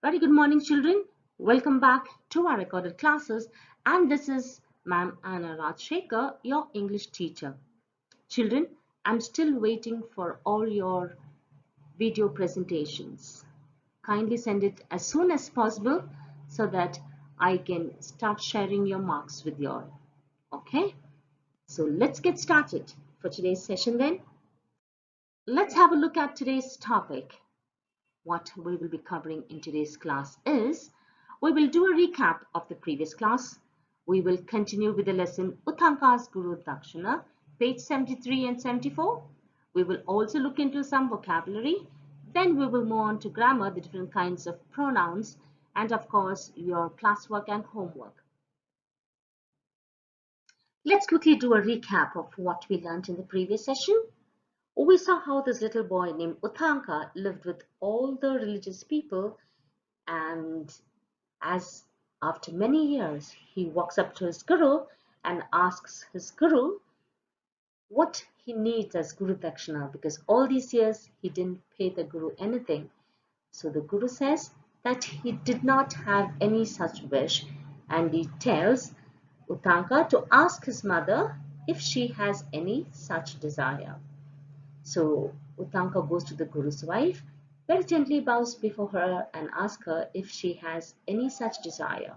Very good morning, children. Welcome back to our recorded classes. And this is Ma'am Anna Rajshekar, your English teacher. Children, I'm still waiting for all your video presentations. Kindly send it as soon as possible so that I can start sharing your marks with you all. Okay? So let's get started for today's session then. Let's have a look at today's topic. What we will be covering in today's class is we will do a recap of the previous class. We will continue with the lesson Uttanka's Guru Dakshina, page 73 and 74. We will also look into some vocabulary. Then we will move on to grammar, the different kinds of pronouns, and of course your classwork and homework. Let's quickly do a recap of what we learned in the previous session. We saw how this little boy named Uttanka lived with all the religious people, and as after many years he walks up to his guru and asks his guru what he needs as Guru Dakshina, because all these years he didn't pay the guru anything. So the guru says that he did not have any such wish, and he tells Uttanka to ask his mother if she has any such desire. So Uttanka goes to the Guru's wife, very gently bows before her and asks her if she has any such desire.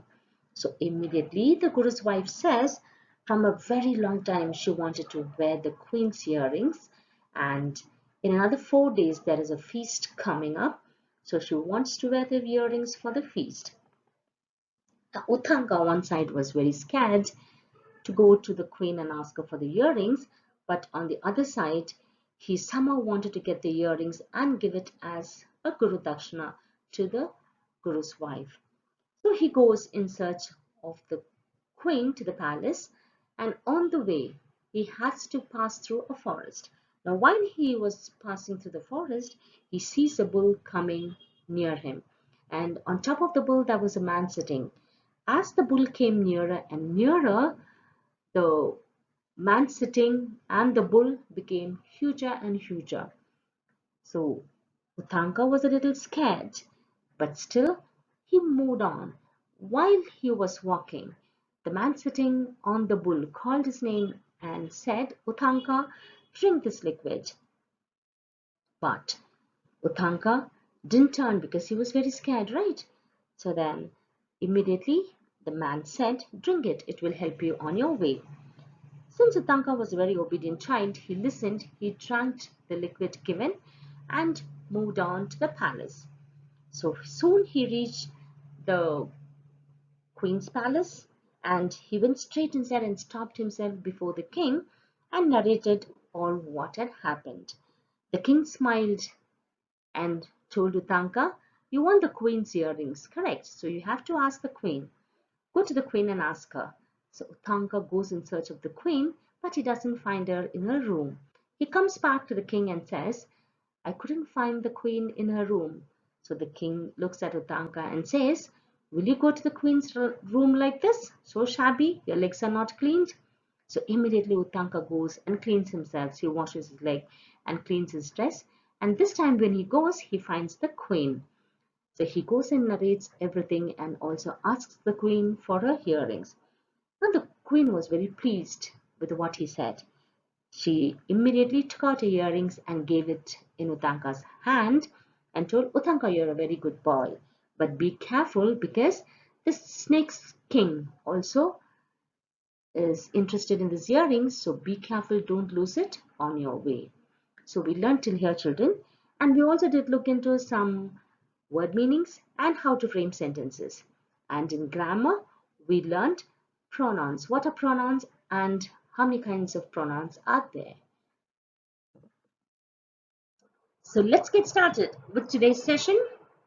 So immediately the Guru's wife says from a very long time she wanted to wear the queen's earrings, and in another 4 days there is a feast coming up. So she wants to wear the earrings for the feast. Uttanka on one side was very scared to go to the queen and ask her for the earrings, but on the other side he somehow wanted to get the earrings and give it as a Guru Dakshina to the Guru's wife. So he goes in search of the queen to the palace, and on the way he has to pass through a forest. Now while he was passing through the forest, he sees a bull coming near him, and on top of the bull there was a man sitting. As the bull came nearer and nearer, the man sitting and the bull became huger and huger. So Uttanka was a little scared, but still he moved on. While he was walking, the man sitting on the bull called his name and said, Uttanka, drink this liquid. But Uttanka didn't turn because he was very scared, right? So then immediately the man said, drink it, it will help you on your way. Since Uttanka was a very obedient child, he listened, he drank the liquid given and moved on to the palace. So soon he reached the queen's palace, and he went straight inside and stopped himself before the king and narrated all what had happened. The king smiled and told Uttanka, you want the queen's earrings, correct? So you have to ask the queen. Go to the queen and ask her. So Uttanka goes in search of the queen, but he doesn't find her in her room. He comes back to the king and says, I couldn't find the queen in her room. So the king looks at Uttanka and says, will you go to the queen's room like this? So shabby, your legs are not cleaned. So immediately Uttanka goes and cleans himself. So he washes his leg and cleans his dress. And this time when he goes, he finds the queen. So he goes and narrates everything and also asks the queen for her earrings. Now the queen was very pleased with what he said. She immediately took out her earrings and gave it in Uttanka's hand and told Uttanka, you're a very good boy, but be careful because the snake's king also is interested in these earrings, so be careful, don't lose it on your way. So we learned till here, children, and we also did look into some word meanings and how to frame sentences. And in grammar, we learned pronouns. What are pronouns and how many kinds of pronouns are there? So let's get started with today's session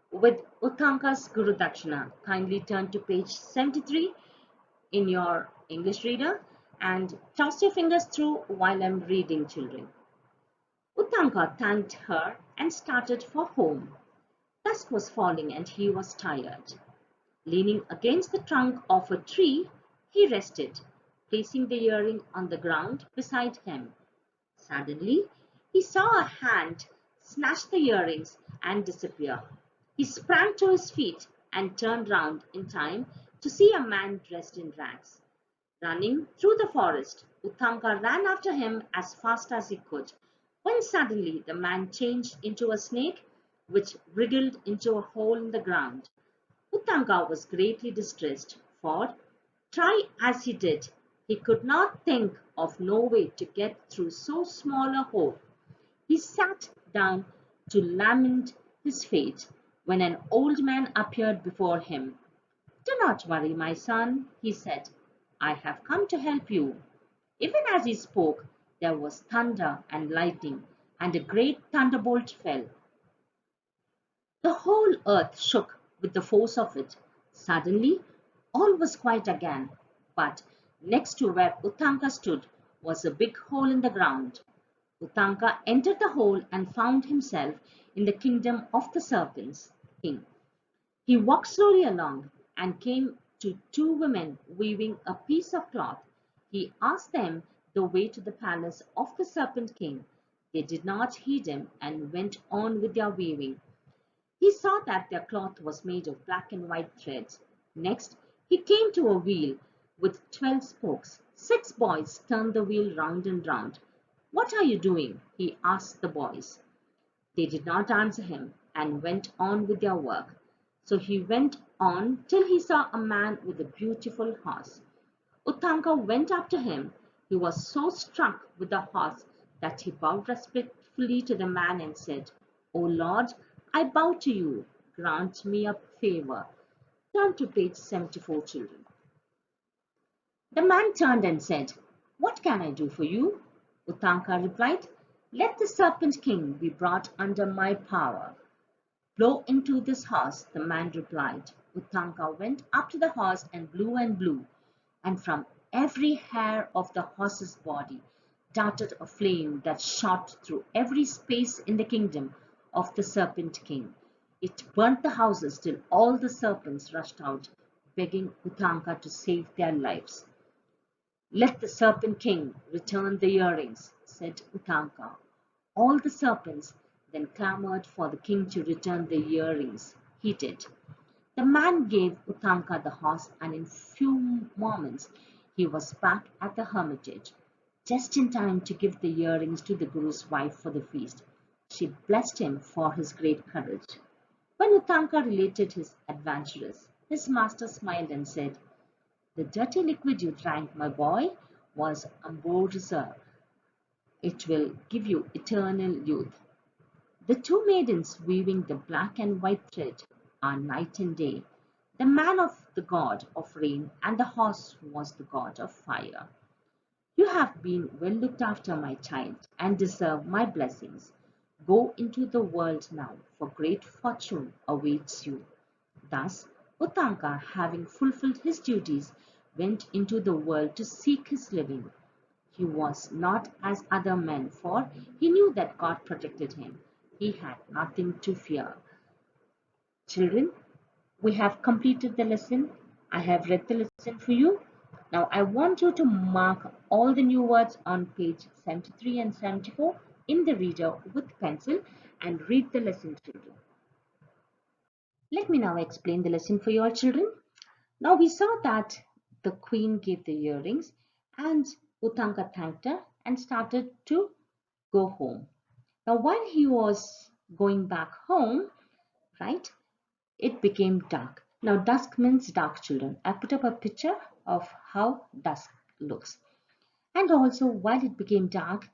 with Uttanka's Guru Dakshina. Kindly turn to page 73 in your English reader and toss your fingers through while I'm reading, children. Uttanka thanked her and started for home. Dusk was falling and he was tired. Leaning against the trunk of a tree, he rested, placing the earring on the ground beside him. Suddenly, he saw a hand snatch the earrings and disappear. He sprang to his feet and turned round in time to see a man dressed in rags. Running through the forest, Uttanka ran after him as fast as he could, when suddenly the man changed into a snake which wriggled into a hole in the ground. Uttanka was greatly distressed, for, try as he did, he could not think of no way to get through so small a hole. He sat down to lament his fate when an old man appeared before him. "Do not worry, my son," he said. "I have come to help you." Even as he spoke, there was thunder and lightning, and a great thunderbolt fell. The whole earth shook with the force of it. Suddenly, all was quiet again, but next to where Uttanka stood was a big hole in the ground. Uttanka entered the hole and found himself in the kingdom of the serpents king. He walked slowly along and came to two women weaving a piece of cloth. He asked them the way to the palace of the serpent king. They did not heed him and went on with their weaving. He saw that their cloth was made of black and white threads. Next, he came to a wheel with 12 spokes. 6 boys turned the wheel round and round. "What are you doing?" he asked the boys. They did not answer him and went on with their work. So he went on till he saw a man with a beautiful horse. Uttanka went after him. He was so struck with the horse that he bowed respectfully to the man and said, "O Lord, I bow to you. Grant me a favor." Turn to page 74, children. The man turned and said, "What can I do for you?" Uttanka replied, "Let the serpent king be brought under my power." "Blow into this horse," the man replied. Uttanka went up to the horse and blew, and from every hair of the horse's body darted a flame that shot through every space in the kingdom of the serpent king. It burnt the houses till all the serpents rushed out, begging Uttanka to save their lives. "Let the serpent king return the earrings," said Uttanka. All the serpents then clamored for the king to return the earrings. He did. The man gave Uttanka the horse, and in few moments he was back at the hermitage, just in time to give the earrings to the Guru's wife for the feast. She blessed him for his great courage. When Uttanka related his adventures, his master smiled and said, "The dirty liquid you drank, my boy, was ambrosia. It will give you eternal youth." The two maidens weaving the black and white thread are night and day. The man of the god of rain, and the horse was the god of fire. "You have been well looked after, my child, and deserve my blessings. Go into the world now, for great fortune awaits you." Thus, Uttanka, having fulfilled his duties, went into the world to seek his living. He was not as other men, for he knew that God protected him. He had nothing to fear. Children, we have completed the lesson. I have read the lesson for you. Now I want you to mark all the new words on page 73 and 74 in the reader with pencil and read the lesson, children. Let me now explain the lesson for your children. Now we saw that the queen gave the earrings and Uttanka thanked her and started to go home. Now while he was going back home, right, it became dark. Now dusk means dark, children. I put up a picture of how dusk looks. And also while it became dark,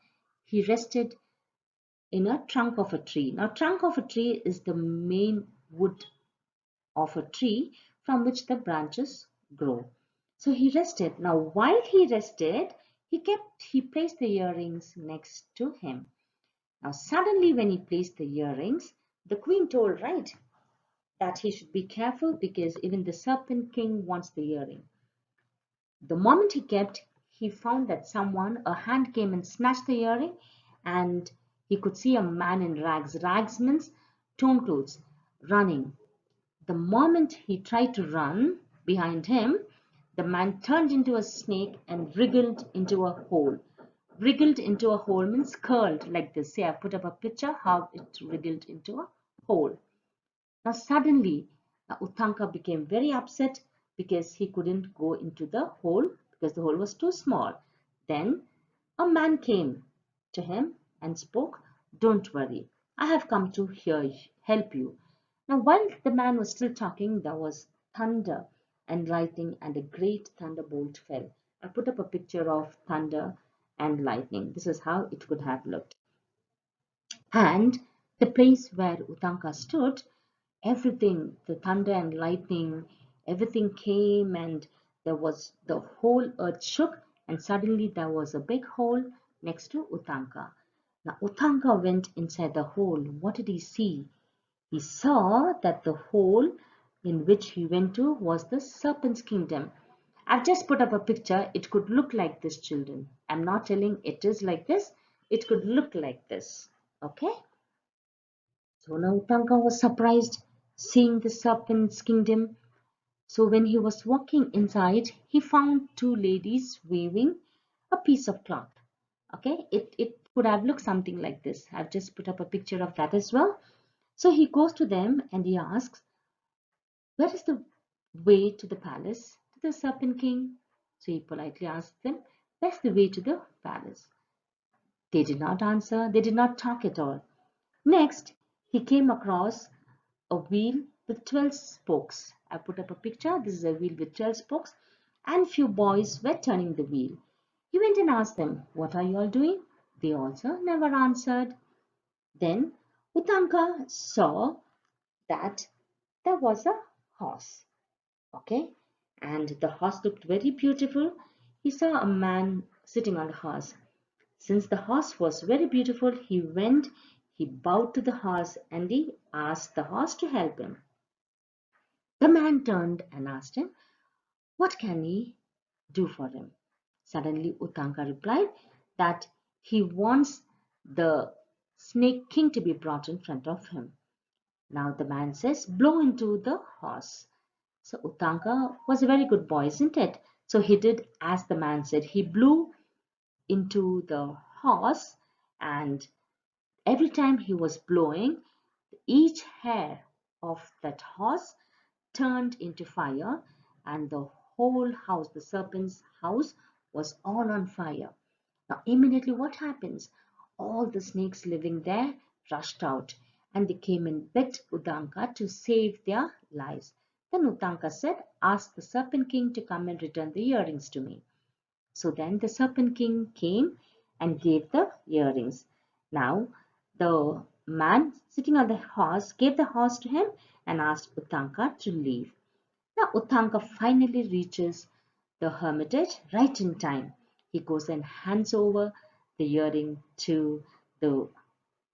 he rested in a trunk of a tree. Now trunk of a tree is the main wood of a tree from which the branches grow. So he rested. Now while he rested, he placed the earrings next to him. Now suddenly when he placed the earrings, the queen told, right, that he should be careful because even the serpent king wants the earring. The moment he found that a hand came and snatched the earring, and he could see a man in rags. Rags means torn clothes, running. The moment he tried to run behind him, the man turned into a snake and wriggled into a hole. Wriggled into a hole means curled like this. See, I put up a picture how it wriggled into a hole. Now suddenly Uttanka became very upset because he couldn't go into the hole because the hole was too small. Then a man came to him and spoke, "Don't worry, I have come to help you." Now while the man was still talking, there was thunder and lightning, and a great thunderbolt fell. I put up a picture of thunder and lightning. This is how it could have looked. And the place where Uttanka stood, everything, the thunder and lightning, everything came, and there was the whole earth shook, and suddenly there was a big hole next to Uttanka. Now Uttanka went inside the hole. What did he see? He saw that the hole in which he went to was the serpent's kingdom. I've just put up a picture. It could look like this, children. I'm not telling it is like this. It could look like this. Okay? So now Uttanka was surprised seeing the serpent's kingdom. So when he was walking inside, he found two ladies weaving a piece of cloth. Okay, it could have looked something like this. I've just put up a picture of that as well. So he goes to them and he asks, "Where is the way to the palace, to the serpent king?" So he politely asks them, "Where's the way to the palace?" They did not answer, they did not talk at all. Next, he came across a wheel with 12 spokes. I put up a picture. This is a wheel with 12 spokes, and few boys were turning the wheel. He went and asked them, "What are you all doing?" They also never answered. Then Utanka saw that there was a horse. Okay, and the horse looked very beautiful. He saw a man sitting on the horse. Since the horse was very beautiful, he went, he bowed to the horse, and he asked the horse to help him. The man turned and asked him, "What can he do for him?" Suddenly Utanka replied that he wants the snake king to be brought in front of him. Now the man says, "Blow into the horse." So Utanka was a very good boy, isn't it? So he did as the man said. He blew into the horse, and every time he was blowing, each hair of that horse turned into fire, and the whole house, the serpent's house, was all on fire. Now, immediately, what happens? All the snakes living there rushed out, and they came and begged Udanka to save their lives. Then Udanka said, "Ask the Serpent King to come and return the earrings to me." So then the Serpent King came and gave the earrings. Now the man sitting on the horse gave the horse to him and asked Utanka to leave. Now Utanka finally reaches the hermitage right in time. He goes and hands over the earring to the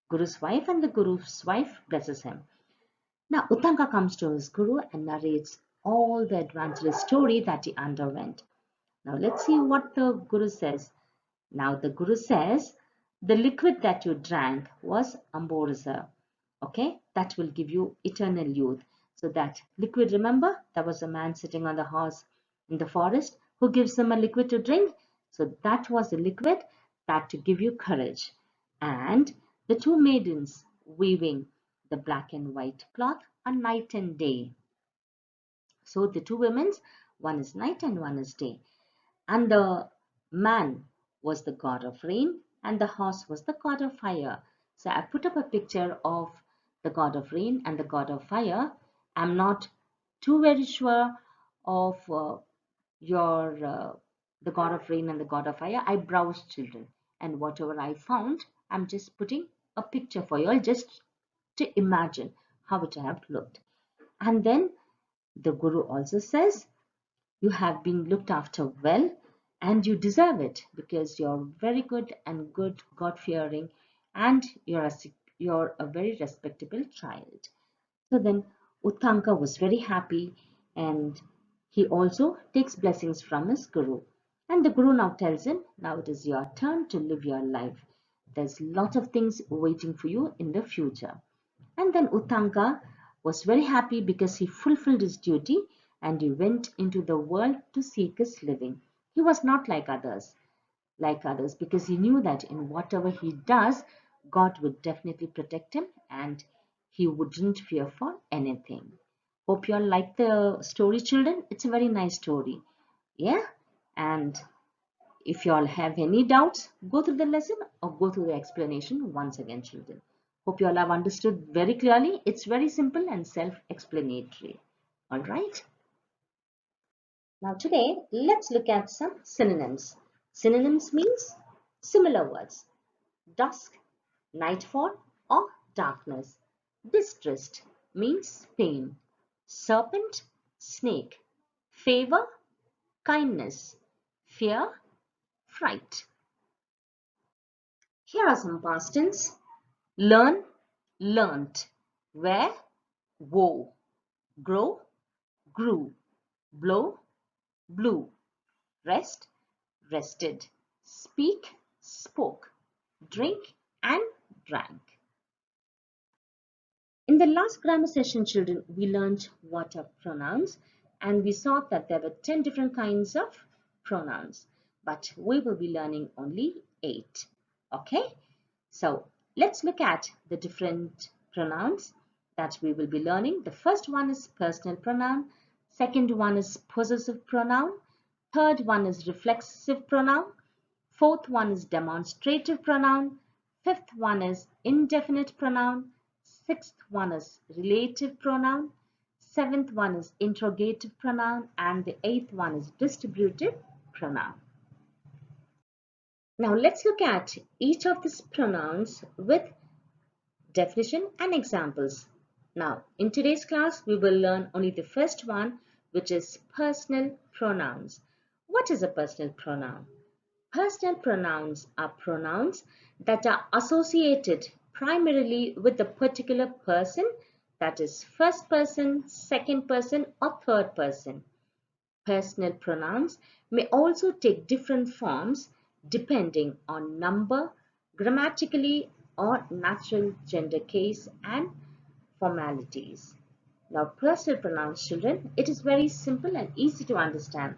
Guru's wife, and the Guru's wife blesses him. Now Utanka comes to his Guru and narrates all the adventurous story that he underwent. Now let's see what the Guru says. Now the Guru says, "The liquid that you drank was Amborza. Okay, that will give you eternal youth." So that liquid, remember, there was a man sitting on the horse in the forest who gives them a liquid to drink. So that was the liquid that to give you courage. And the two maidens weaving the black and white cloth are night and day. So the two women, one is night and one is day. And the man was the god of rain, and the horse was the god of fire. So I put up a picture of the god of rain and the god of fire. I'm not too very sure of your the god of rain and the god of fire. I browsed, children, and whatever I found, I'm just putting a picture for you all just to imagine how it have looked. And then the Guru also says, "You have been looked after well, and you deserve it because you're very good and good, God fearing, and you're a very respectable child." So then Uttanka was very happy, and he also takes blessings from his Guru. And the Guru now tells him, "Now it is your turn to live your life. There's lot of things waiting for you in the future." And then Uttanka was very happy because he fulfilled his duty and he went into the world to seek his living. He was not like others, because he knew that in whatever he does, God would definitely protect him, and he wouldn't fear for anything. Hope you all like the story, children. It's a very nice story. Yeah? And if you all have any doubts, go through the lesson or go through the explanation once again, children. Hope you all have understood very clearly. It's very simple and self-explanatory. All right? Now today, let's look at some synonyms. Synonyms means similar words. Dusk, nightfall or darkness. Distressed means pain. Serpent, snake. Favor, kindness. Fear, fright. Here are some past tense. Learn, learnt. Wear, wore. Grow, grew. Blow, blew. Rest, rested. Speak, spoke. Drink and drank. In the last grammar session, children, we learned what are pronouns and we saw that there were 10 different kinds of pronouns, but we will be learning only 8. Okay, so let's look at the different pronouns that we will be learning. The first one is personal pronoun, second one is possessive pronoun, third one is reflexive pronoun, fourth one is demonstrative pronoun, fifth one is indefinite pronoun, sixth one is relative pronoun, seventh one is interrogative pronoun, and the eighth one is distributive pronoun. Now let's look at each of these pronouns with definition and examples. Now in today's class we will learn only the first one, which is personal pronouns. What is a personal pronoun? Personal pronouns are pronouns that are associated primarily with a particular person, that is first person, second person or third person. Personal pronouns may also take different forms depending on number, grammatically or natural gender case and formalities. Now personal pronouns, children, it is very simple and easy to understand.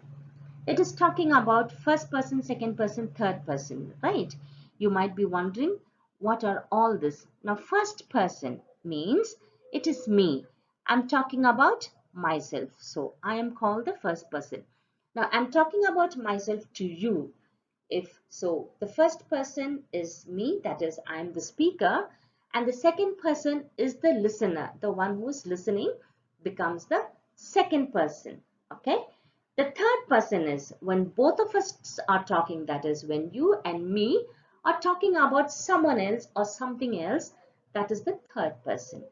It is talking about first person, second person, third person, right? You might be wondering, what are all this? Now, first person means it is me. I'm talking about myself. So, I am called the first person. Now, I'm talking about myself to you. If so, the first person is me, that is, I am the speaker. And the second person is the listener. The one who is listening becomes the second person. Okay? The third person is when both of us are talking, that is when you and me are talking about someone else or something else, that is the third person.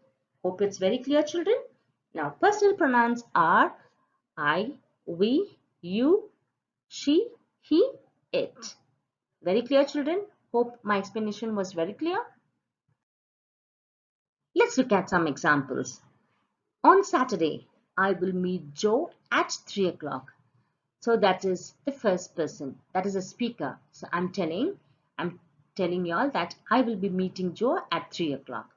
Hope it's very clear, children. Now, personal pronouns are I, we, you, she, he, it. Very clear, children? Hope my explanation was very clear. Let's look at some examples. On Saturday, I will meet Joe at 3 o'clock. So that is the first person, that is a speaker. So I'm telling you all that I will be meeting Joe at 3 o'clock.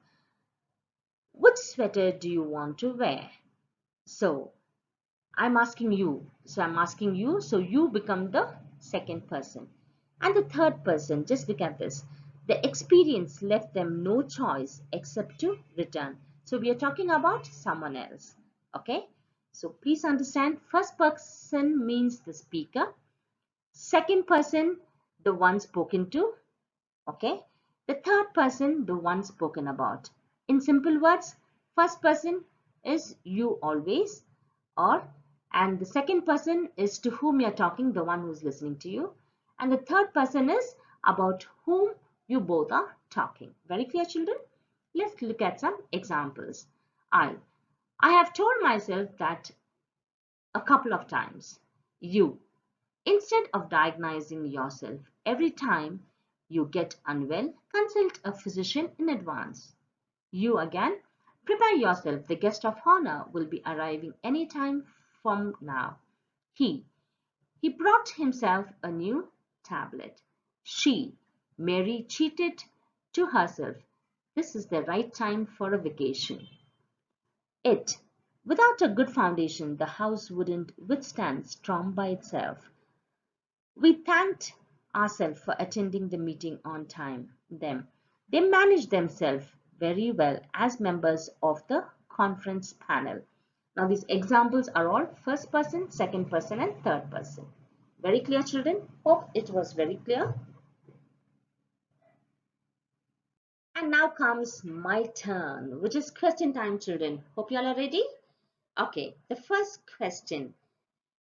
Which sweater do you want to wear? So I'm asking you. So you become the second person. And the third person, just look at this. The experience left them no choice except to return. So we are talking about someone else. Okay. So please understand, first person means the speaker. Second person, the one spoken to. Okay. The third person, the one spoken about. In simple words, first person is you always, or and the second person is to whom you're talking, the one who's listening to you. And the third person is about whom you both are talking. Very clear, children? Let's look at some examples. I have told myself that a couple of times. You. Instead of diagnosing yourself every time you get unwell, consult a physician in advance. You again, prepare yourself. The guest of honor will be arriving any time from now. He brought himself a new tablet. She, Mary cheated to herself. This is the right time for a vacation. It, without a good foundation, the house wouldn't withstand storm by itself. We thanked ourselves for attending the meeting on time. They managed themselves very well as members of the conference panel. Now these examples are all first person, second person and third person. Very clear, children? Hope it was very clear. And now comes my turn, which is question time, children. Hope you all are ready. Okay, the first question.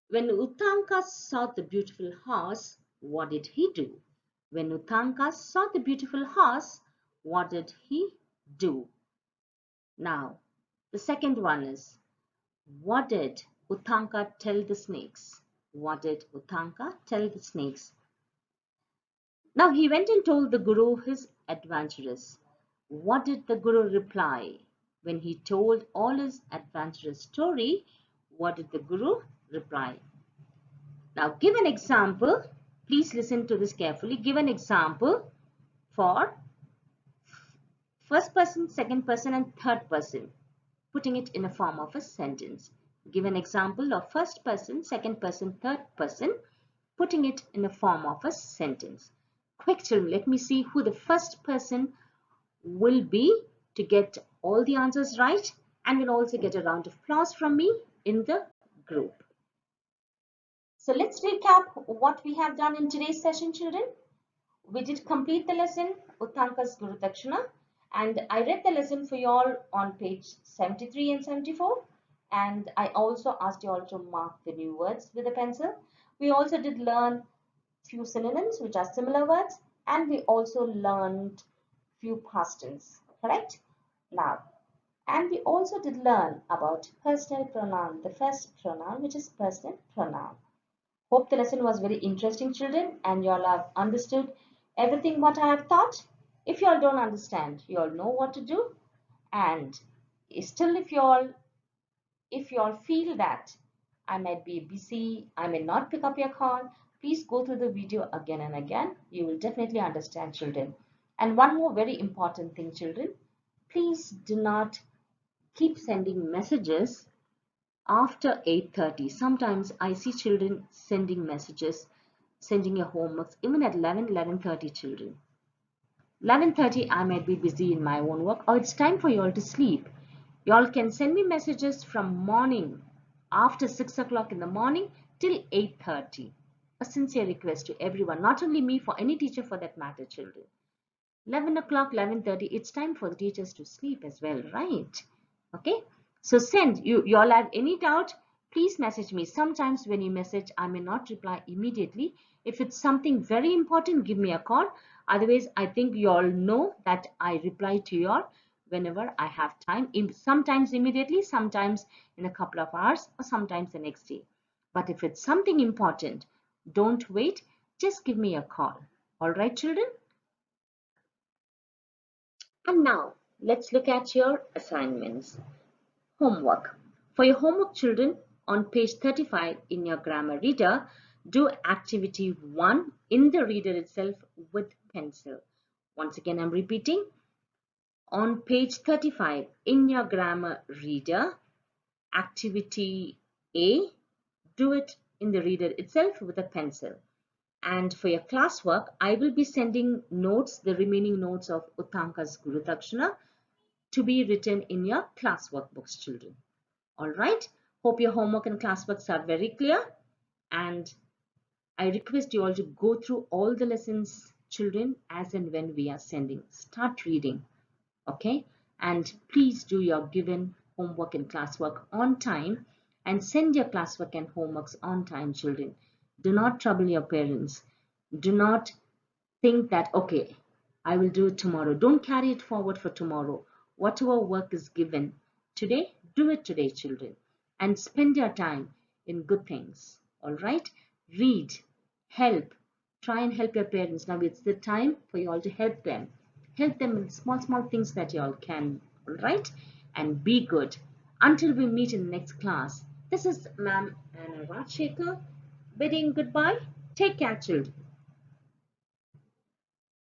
When Uttanka saw the beautiful horse, what did he do? When Uttanka saw the beautiful horse, what did he do? Now, the second one is, what did Uttanka tell the snakes? What did Uttanka tell the snakes? Now he went and told the Guru his adventures. What did the Guru reply? When he told all his adventurous story, what did the Guru reply? Now give an example. Please listen to this carefully. Give an example for first person, second person and third person, putting it in a form of a sentence. Give an example of first person, second person, third person, putting it in a form of a sentence. Quick children, let me see who the first person will be to get all the answers right, and will also get a round of applause from me in the group. So let's recap what we have done in today's session, children. We did complete the lesson, Uttanka's Guru Dakshina, and I read the lesson for you all on page 73 and 74. And I also asked you all to mark the new words with a pencil. We also did learn few synonyms, which are similar words, and we also learned few past tense, correct? Now, and we also did learn about personal pronoun, the first pronoun, which is personal pronoun. Hope the lesson was very interesting, children, and you all have understood everything what I have taught. If you all don't understand, you all know what to do. And still, if you all feel that I might be busy, I may not pick up your call, please go through the video again and again. You will definitely understand, children. And one more very important thing, children, please do not keep sending messages after 8:30. Sometimes I see children sending messages, sending your homeworks even at 11:30, children. 11:30 I might be busy in my own work, or it's time for you all to sleep. You all can send me messages from morning after 6 o'clock in the morning till 8:30. A sincere request to everyone, not only me, for any teacher for that matter, children. 11 o'clock, 11:30, it's time for the teachers to sleep as well, right? Okay, so send. You all have any doubt, please message me. Sometimes when you message, I may not reply immediately. If it's something very important, give me a call. Otherwise, I think you all know that I reply to you all whenever I have time, sometimes immediately, sometimes in a couple of hours, or sometimes the next day. But if it's something important, don't wait, just give me a call. All right, children? And now let's look at your assignments. Homework. For your homework, children, on page 35 in your grammar reader, do activity 1 in the reader itself with pencil. Once again, I'm repeating. On page 35 in your grammar reader, activity A, do it in the reader itself with a pencil. And for your classwork, I will be sending notes, the remaining notes of Uttanka's Guru Dakshina, to be written in your classwork books, children. All right. Hope your homework and classworks are very clear. And I request you all to go through all the lessons, children, as and when we are sending. Start reading. Okay. And please do your given homework and classwork on time, and send your classwork and homeworks on time, children. Do not trouble your parents. Do not think that, okay, I will do it tomorrow. Don't carry it forward for tomorrow. Whatever work is given today, do it today, children. And spend your time in good things. All right? Read, help, try and help your parents. Now it's the time for you all to help them. Help them in small, small things that you all can. All right? And be good. Until we meet in the next class, this is Ma'am Anna Rajshekar bidding goodbye. Take care, children.